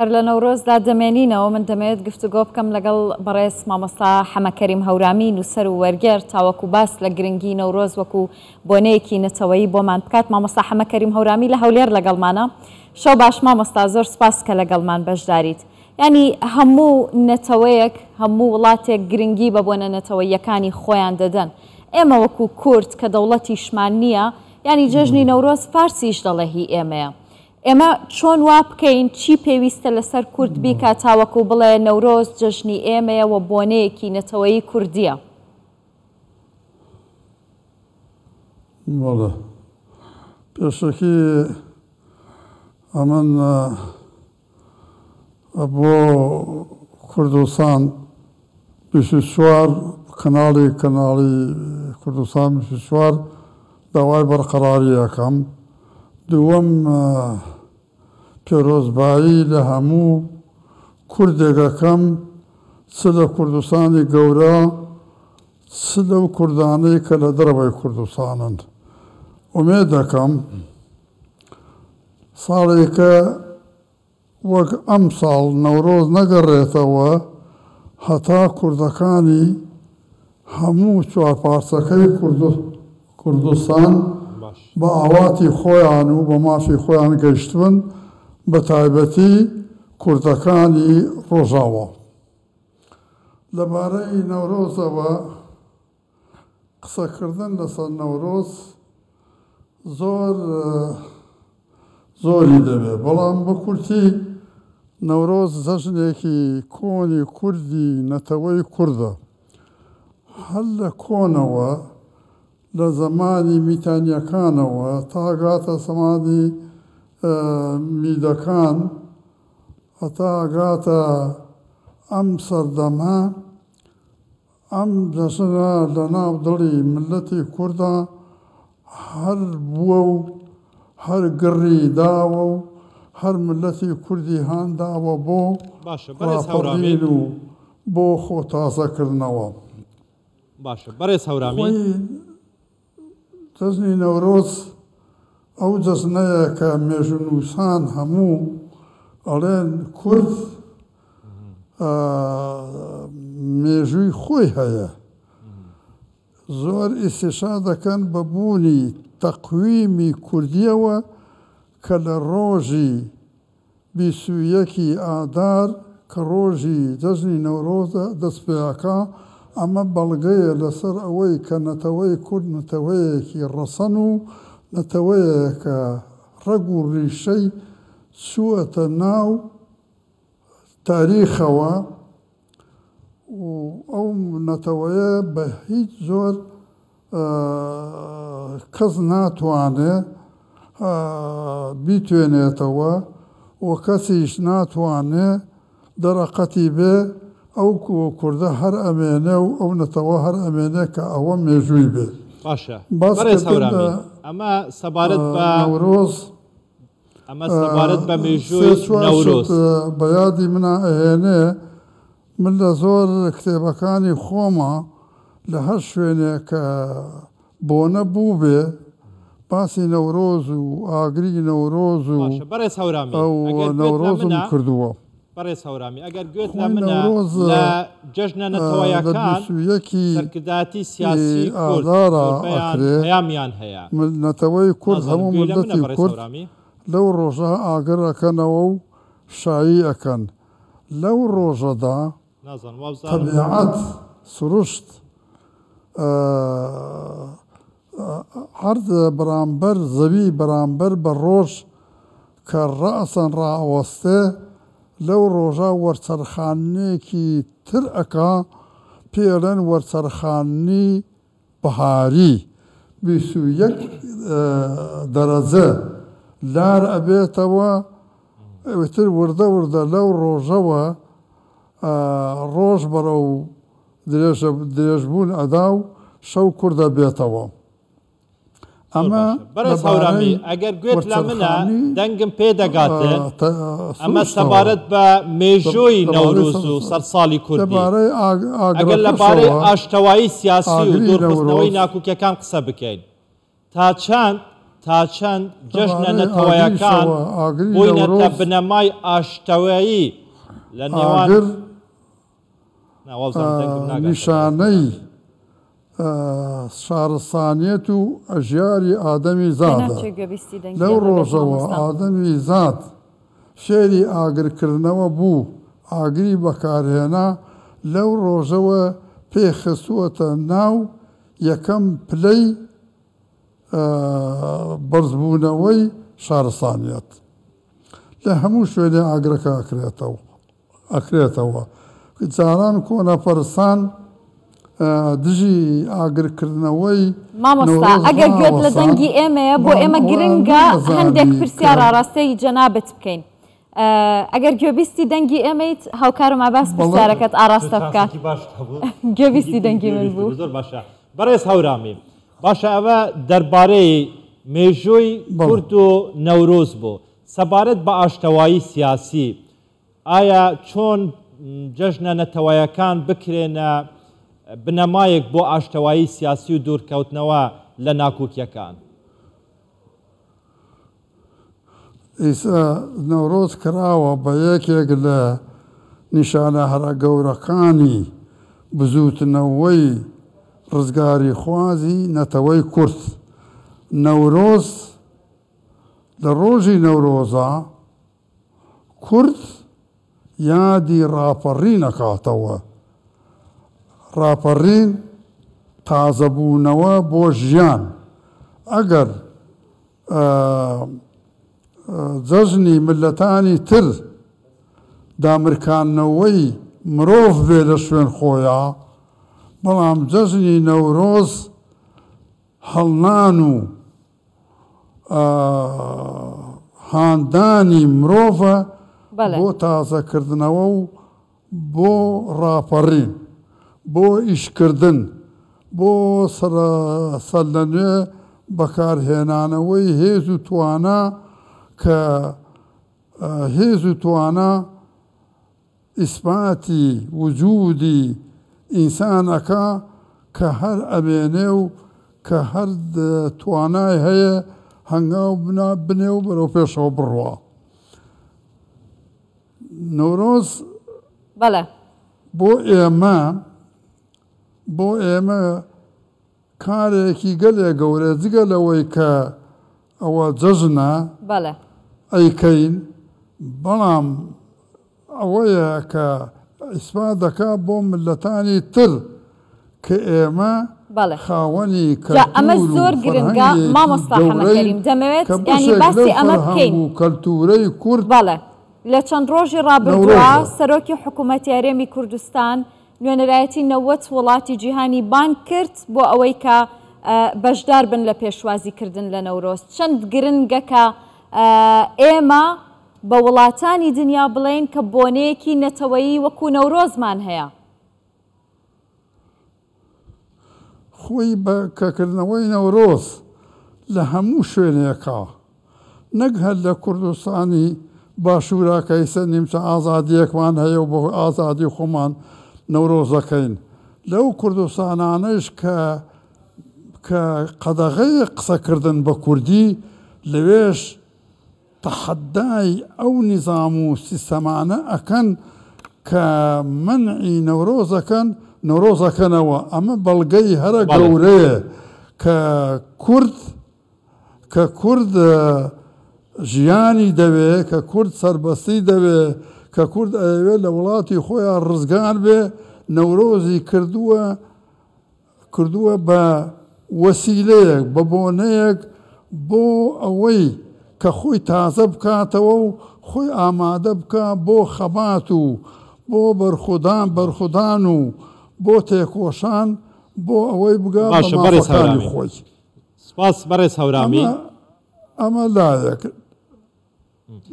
هەر لە نەورۆزدا دەمێنینەوە من دەمەوێت گفتوگۆ بکەم لەگەڵ بەڕێز مامۆستا حەمە کەریم هەورامین و سەر و وەرگێر تاوەکو باس لە گرنگی نەورۆز وەکو بۆنەیەکی نەتەوەیی بۆمان بکات. مامۆستا حەمە کەریم هەورامی لە هەولێر لەگەڵمانە. شەو باش مامۆستا، زۆر سپاس کە لەگەڵمان بەشداریت. ینی هەموو نەتەوەیەک، هەموو وڵاتێک گرنگی بە بۆنە نەتەوەیەکانی خۆیان دەدەن. ئێمە وەکو کورد کە دەوڵەتیشمان نییە، ینی جەژنی نەورۆز فارسیش دەڵێ هی ئێمەیە. ئێمە چۆن وا بکەین، چی پێویستە لەسەر کورد بیکات تاوەکو بڵێ نەورۆز جەژنی ئێمەیە و بۆنەیەکی نەتەوەیی کوردیە؟ بەڵێ، پێشەکی ئەمن بۆ کوردستان 24 کەناڵی کوردستان 24 داوای بەرقەراری یەکەم. دووەم پیرۆزبایی لە هەموو کوردێکەکەم، چ لە کوردستانی گەورە چ لەو کوردانەی کە لە دەرەوەی کوردستانن. ئومێد دەکەم ساڵێکە وەک ئەم ساڵ نەورۆز نەگەڕێتەوە هەتا کوردەکانی هەموو چوارپارچەکەی کوردستان بە ئاواتی خۆیان و بە مافی خۆیان گەیشتون، بە تایبەتی کوردەکانی ڕۆژاوە. لەبارەی نەورۆزەوە قسەکردن لەسەر نەورۆز زۆری دەبێت، بەڵام بە کورتی نەورۆز جەژنێکی کۆنی کوردی نەتەوەی کوردە. هەر لە کۆنەوە لە زمانی میتانیەکانەوە تا گاتە زمانی میدەکان، هەتا گاتە ئەم سەردەمە، ئەم جەژنە لە ناو دڵی ملەتی کوردە هەر بووە و هەر گڕی داوە و هەر ملەتی کوردی هانداوە بۆ ڕاپەڕین و بۆ خۆ تازەکردنەوە. باشە بەڕێز هەورامی، جەژنی نەورۆز ئەو جەژنەیە کە مێژونووسان هەموو ئەڵێن کورد مێژووی خۆی هەیە. زۆر ئیسێشا دەکەن بە بوونی تەقویمی کوردیەوە کە لە ڕۆژی 21 ئادار کە ڕۆژی جەژنی نەورۆزە دەست پێیاکە. ئەمە بەڵگەیە لەسەر ئەوەی کە نەتەوەی کورد نەتەوەیەکی ڕەسەن و نەتەوەیە کە ڕەگ و ڕیشەی چووەتە ناو تاریخەوە، و ئەو نەتەوەیە بە هیچ زۆر کەس ناتوانێت بیتوێنێتەوە و کەسیش ناتوانێت دەرەقەتی بێ ئەو کوردە هەر ئەمێنێ و ئەو نەتەوە هەر ئەمێنێ کە ئەوە مێژووی بێت. باشە بەڕێز هەورامی، ئەمە سەبارەت بە نەورۆز، ئەمە سەبارەت بە مێژووی نەورۆز بە یادی منە ئەهێنێ. من لە زۆر کتێبەکانی خۆمە لە هەر شوێنێک کە بۆنە بوو بێ باسی نەورۆز و ئاگری نەورۆز و ئەو نەورۆزم کردووە. بەڕێز هەورامی، ئەگەر گوێت لە منە لە جەژنە نەتەوەیەکان سەرکردایەتی سیاسی کورد پەیامیان هەیە. نەتەوەی کورد هەموو ملەتی کورد لەو ڕۆژە ئاگر ئەکەنەوە و شایی ئەکەن. لەو ڕۆژەدا تەبیعەت سروشت عەرض بەرامبەر زەوی بەرامبەر بە ڕۆژ کە ڕەئسەن ڕائەوەستێ، لەو ڕۆژە وەرچەرخانەیەکی تر ئەکا، پێڵێن وەرچەرخانی بەهاری. 21 دەرەجە لار ئەبێتەوە، ئەوتر وردە وردە لەو ڕۆژەوە ڕۆژ بەرەو درێژبوون ئەدا و شەو کوردە بێتەوە. ئەمە بەڕێز هەورامی، ئەگەر گوێت لە منە دەنگم پێ دەگاتێ ئەمە سەبارەت بە مێژووی نەورۆز و سەرساڵی کوردی، ئەگەر لەبارەی ئاشتەوایی سیاسی و دوورخستنەوەی ناکۆکیەکان قسە بکەین، تا چەند تا چەند جەژنە نەتەوەیەکان بووینەتە بنەمای ئاشتەوایی لە نێوان نیشانەی شارستانیەت و ئەژیاری ئادەمی زادە. لەو ڕۆژەوە ئادەمی زاد فێری ئاگرکردنەوە بوو، ئاگری بەکارهێنا لەو ڕۆژەوە پێخستووەتە ناو یەکەم پلەی بەرزبوونەوەی شارستانیەت. لە هەموو شوێنێ ئاگرەکە ئەکرێتەوە. جاران کۆنەپەرستان دژی ئاگرکردنەوەی مامۆستا ئەگەر گوێت لە دەنگی ئێمەیە بۆ ئێمە گرنگە هەندێک پرسیار ئاراستەی جەنابەت بکەین. ئەگەر گوێبیستی دەنگی ئێمەیت هاوکارم ئاباس پرسیارەکەت ئاراستە بکات. گوێبیستی دەنگی من بوو. زۆر باشە. بەڕێز هەورامی باشە ئەوە دەربارەی مێژووی کورد و نەورۆز بوو. سەبارەت بە ئاشتەوایی سیاسی ئایا چۆن جەژنە نەتەوەیەکان بکرێنە بنەمایەک بۆ ئاشتەوایی سیاسی و دوورکەوتنەوە لە ناکۆکیەکان؟ ئیسا نەورۆز کراوە بە یەکێک لە نیشانە هەرە گەورەکانی بزوتنەوەی ڕزگاری خوازی نەتەوەی کورد. نەورۆز لە ڕۆژی نەورۆزە کورد یادی ڕاپەڕین ئەکاتەوە. ڕاپەڕین تازەبوونەوە بۆ ژیان. ئەگەر جەژنی ملەتانی تر دامرکانەوەی مرۆڤ بێ لە شوێن خۆیە، بەڵام جەژنی نەورۆز هەڵنان و هاندانی مرۆڤە بۆ تازەکردنەوە و بۆ ڕاپەڕین، بۆ ئیشکردن، بۆ سەرلەنوێ بەکارهێنانەوەی هێز و توانە کە هێز و توانە ئیسپاتی وجودی ئینسانەکە کە هەر ئەمێنێ و کە هەر توانای هەیە هەنگاو بنێ و بەرەو پێشەوە بڕوە. نەورۆز بۆ ئێمە کارێکی گەلێ گەورە جگە لەوەی کە ئەوە جەژنە ئەیکەین، بەڵام ئەوەیە کە ئیسپات دەکا بۆ ملەتانی تر کە ئێمە خاوەنی ئەمە زۆر گرنگە. مامۆستا حەمەکەریم دەمەوێت ینی باسی ئەمە بکەین کەلتورەی کورد. لە چەند ڕۆژی ڕابردووە سەرۆکی حکوومەتی هەرێمی کوردستان نوێنەرایەتی 90 وڵاتی جیهانی بان کرد بۆ ئەوەی کە بەشدار بن لە پێشوازیکردن لە نەورۆز. چەند گرنگە کە ئێمە بە وڵاتانی دنیا بڵێن کە بۆنەیەکی نەتەوەیی وەکو نەورۆزمان هەیە. خۆی بە کەکردنەوەی نەورۆز لە هەموو شوێنێکە، نەک هەر لە کوردستانی باشووراکەیسە نیمچە ئازادیەکمان هەیە و بۆ ئازادی خۆمان نەورۆزەکەین. لەو کوردستانانش کە قەدەغەیە قسەکردن بە کوردی لەوێش تەحەدای ئەو نیزام و سیستەمانە ئەکەن کە منعی نەورۆزەکەنەوە. ئەمە بەڵگەی هەرە گەورەیە کە کورد ژیانی دەوێ، کە کورد سەربەستی دەوێ، کە کورد ئەوێ لە وڵاتی خۆیان ڕزگار بێ. نەورۆزی کردووە بە وەسیلەیەک، بە بۆنەیەک بۆ ئەوەی کە خۆی تازە بکاتەوە و خۆی ئامادە بکە بۆ خەبات و بۆ بەرخودان و بۆ تێکۆشان، بۆ ئەوەی بگا بە مافەکانی خۆی. سپاس بەڕێز هەورامی. ئەمە لایەک.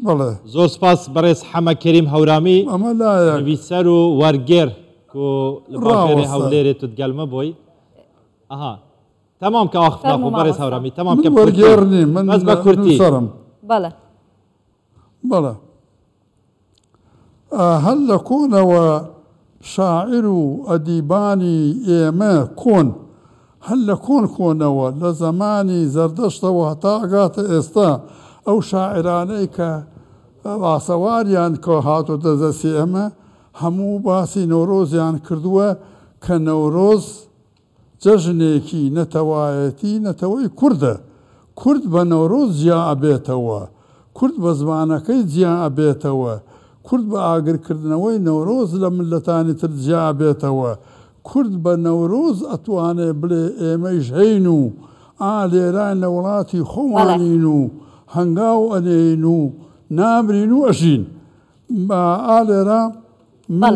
بەڵێ زۆر سپاس بەڕێز حەمەکەریم هەورامی، ئەمە لایەک نویسەر و وەرگێر لە باژێری هەولێرێ تودگەلمە بۆی. ئەها تەمام کە وەخت ناخۆ بەڕێز هەورامی تەمام کە وەرگێڕنی من بە کورتی سەرم. بەڵێ هەر لە کۆنەوە شاعر و ئەدیبانی ئێمە کۆن هەر لە کۆنەوە لە زمانی زەردەشتەوە هەتا ئەگاتە ئێستا ئەو شاعرانەی کە ئاسەواریان کە هاتوۆتە دەستی ئەمە هەموو باسی نەورۆزیان کردووە کە نەورۆز جەژنێکی نەتەوایەتی نەتەوەی کووردە. کورد بە نەورۆز جیا ئەبێتەوە، کورد بە زمانەکەی جیا ئەبێتەوە، کورد بە ئاگرکردنەوەی نەورۆز لە ملەتانی تر جیا ئەبێتەوە، کورد بە نەورۆز ئەتوانێ بڵێ ئێمەش هەین و لێران لە وڵاتی خۆوانین و هەنگاو ئەلێین و نابرین و ئەژین. لێرە من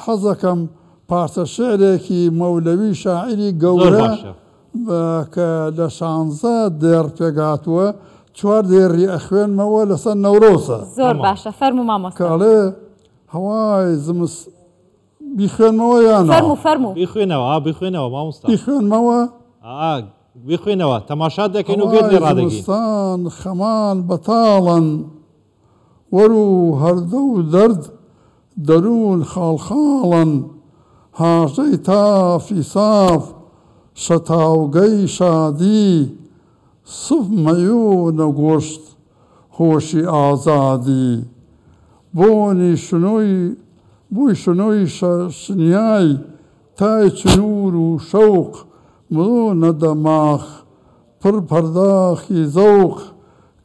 حەزەکەم پارچە شعرێکی مەولەوی شاعری گەورە کە لە 16 دێڕ پێگاتووە 4 دێڕی ئەخوێنمەوە لەسەر نەورۆزە. زۆر باشە، فەرموو مامۆستا. کاڵێ هەوای زمست بیخوێنمەوە یانە؟ فەرموو بیخوێنەوە مامۆستا. بیخوێنمەوە؟ بیخوێنەوە تەماشا دەکەین و گوێت لێ ڕادەگین. زمستان خەمان بەتاڵن وەرو هەردە و دەرد دەروون خاڵخاڵن هاژەی تافی ساف شەتاوگەی شادی سف مەیوو نەگۆشت هۆشی ئازادی بۆی شنۆی شنیای تای چنوور و شەوق مڵۆنە دەماخ پڕ پەرداخی زەوق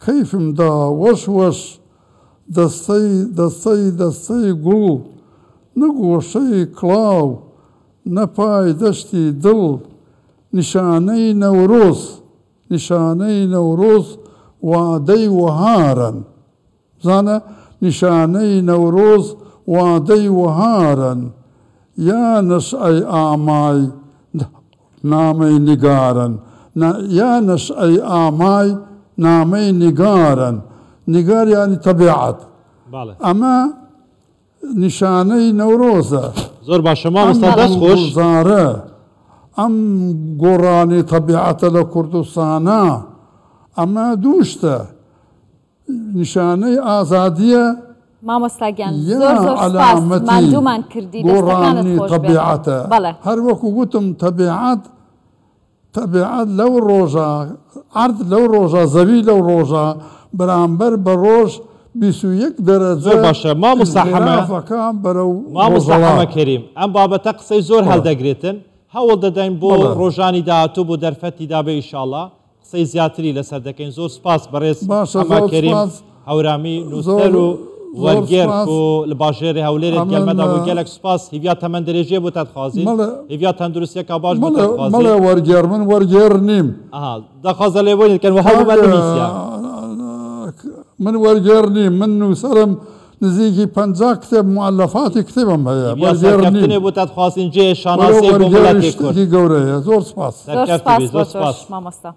کەیفمدا وەش دەستەی گوڵ نەگۆشەی کڵاو نەپای دەشتی دڵ نیشانەی نەورۆز وادەی وەهارن. بزانە نیشانەی نەورۆز وادەی وەهارن یا نەشئەی ئامای نامەی نیگارن، یا نەشئەی ئامای نامەی نیگارن. نیگار یانی تەبیعەت. ئەمە نیشانەی نەورۆزە. زۆر باشە مامۆستا دەست خۆش. ئەم گۆڕانی تەبیعەتە لە کوردستانە ئەمە دووشتە نیشانەی ئازادیە مامۆستاگیان زۆر سپاس ماندوومان کردی گۆڕانی تەبیعەتە. هەر وەکو گوتم تەبیعەت لەو ڕۆژە عەرد لەو ڕۆژە زەوی لەو ڕۆژە بەرامبەر بە ڕۆژ 21 دەرەجە. زۆر باشە مامۆستا حەمەکەریم ئەم بابەتە قسەی زۆر هەڵدەگرێتن هەوڵ دەدەین بۆ ڕۆژانی داهاتوو بۆ دەرفەتی دابێ ئینشاءڵڵا قسەی زیاتری لەسەر دەکەین. زۆر سپاس بەڕێز حەمەکەریم هەورامی نووسەر و وەرگێر و لە باژێری هەولێرێ گەلمەدا بۆ گەلێک سپاس. هیڤیا تەمەند درێژێ بۆ تەتخوازین، هیڤیا تەندروستیەکە باش بۆ تەتخوازین. مەڵێ وەرگێر من وەرگێر نیم. دەخوازە لێبوونیتکەن و هەوڵ بەنوویسیە. من وەرگێر نیم، من نووسەرم نزیکی 50 کتێب مؤلفاتی کتێبم هەیە. وەرگێرنێ بۆ تەتخوازین جێ شاناسی بۆ وڵاتی کورد گەورەیە. زۆر سپاس. زۆر سپاس مامۆستا.